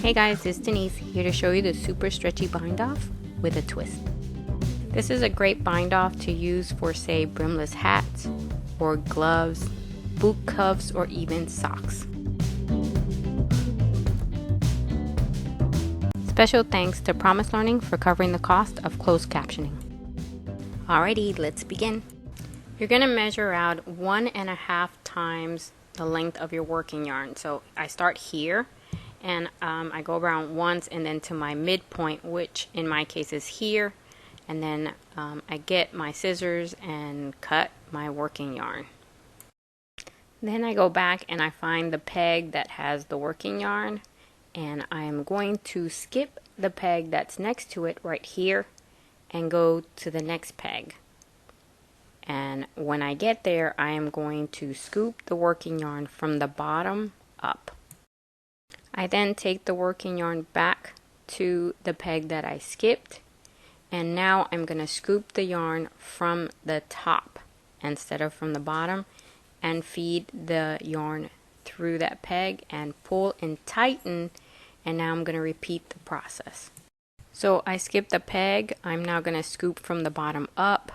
Hey guys, it's Denise here to show you the super stretchy bind off with a twist. This is a great bind off to use for say brimless hats or gloves, boot cuffs, or even socks. Special thanks to Promise Learning for covering the cost of closed captioning. Alrighty, let's begin. You're going to measure out 1.5 times the length of your working yarn. So I start here and I go around once and then to my midpoint, which in my case is here, and then I get my scissors and cut my working yarn. Then I go back and I find the peg that has the working yarn, and I am going to skip the peg that's next to it right here and go to the next peg. And when I get there, I am going to scoop the working yarn from the bottom up. I then take the working yarn back to the peg that I skipped, and now I'm going to scoop the yarn from the top instead of from the bottom and feed the yarn through that peg and pull and tighten, and now I'm going to repeat the process. So I skipped the peg. I'm now going to scoop from the bottom up,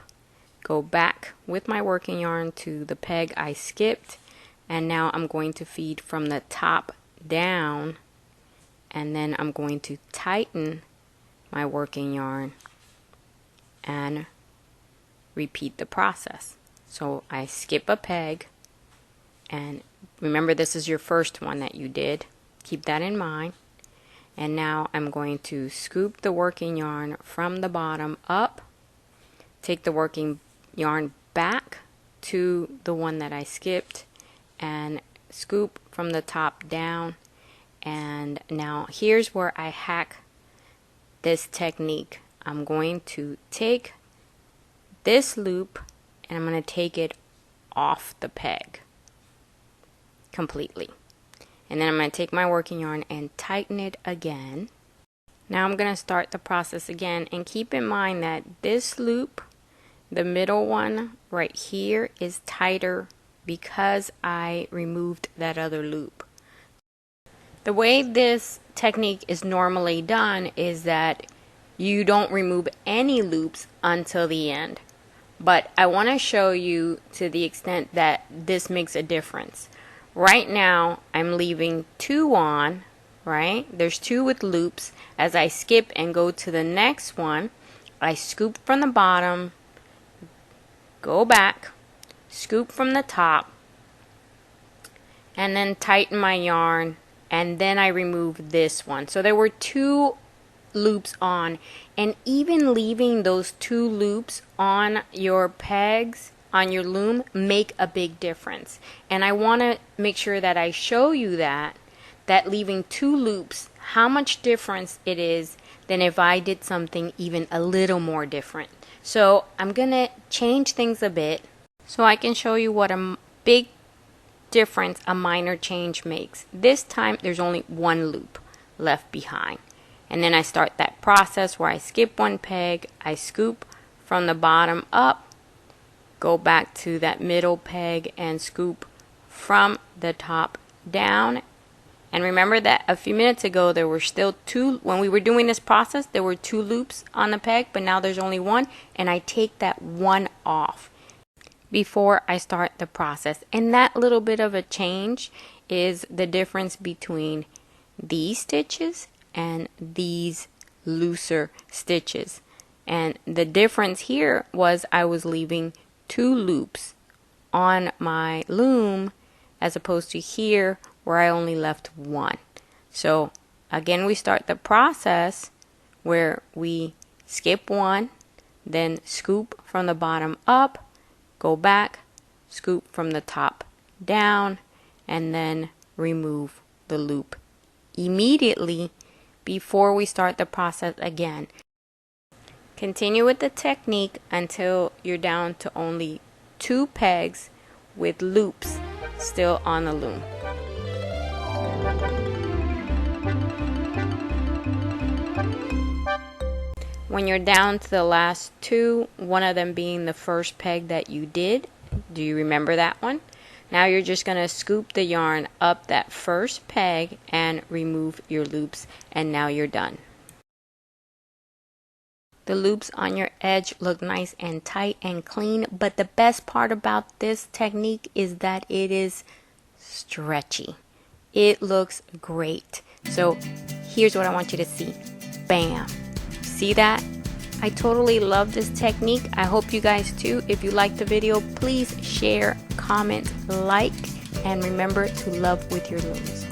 go back with my working yarn to the peg I skipped, and now I'm going to feed from the top down, and then I'm going to tighten my working yarn and repeat the process. So I skip a peg, and remember this is your first one that you did, keep that in mind. And now I'm going to scoop the working yarn from the bottom up, take the working yarn back to the one that I skipped, and scoop from the top down. And now here's where I hack this technique. I'm going to take this loop and I'm going to take it off the peg completely. And then I'm going to take my working yarn and tighten it again. Now I'm going to start the process again, and keep in mind that this loop, the middle one right here, is tighter because I removed that other loop. The way this technique is normally done is that you don't remove any loops until the end. But I want to show you to the extent that this makes a difference. Right now I'm leaving 2 on, right? There's 2 with loops. As I skip and go to the next one, I scoop from the bottom, go back, scoop from the top, and then tighten my yarn, and then I remove this one. So there were 2 loops on, and even leaving those 2 loops on your pegs on your loom make a big difference. And I want to make sure that I show you that leaving 2 loops, how much difference it is than if I did something even a little more different. So I'm gonna change things a bit so I can show you what a big difference a minor change makes. This time there's only 1 loop left behind, and then I start that process where I skip 1 peg, I scoop from the bottom up, go back to that middle peg and scoop from the top down. And remember that a few minutes ago there were still 2, when we were doing this process there were 2 loops on the peg, but now there's only 1, and I take that 1 off before I start the process. And that little bit of a change is the difference between these stitches and these looser stitches. And the difference here was I was leaving 2 loops on my loom as opposed to here where I only left 1. So again, we start the process where we skip 1, then scoop from the bottom up, go back, scoop from the top down, and then remove the loop immediately before we start the process again. Continue with the technique until you're down to only 2 pegs with loops still on the loom. When you're down to the last 2, one of them being the first peg that you did, do you remember that one? Now you're just going to scoop the yarn up that first peg and remove your loops, and now you're done. The loops on your edge look nice and tight and clean, but the best part about this technique is that it is stretchy. It looks great. So here's what I want you to see. Bam! See that? I totally love this technique. I hope you guys too. If you liked the video, please share, comment, like, and remember to love with your looms.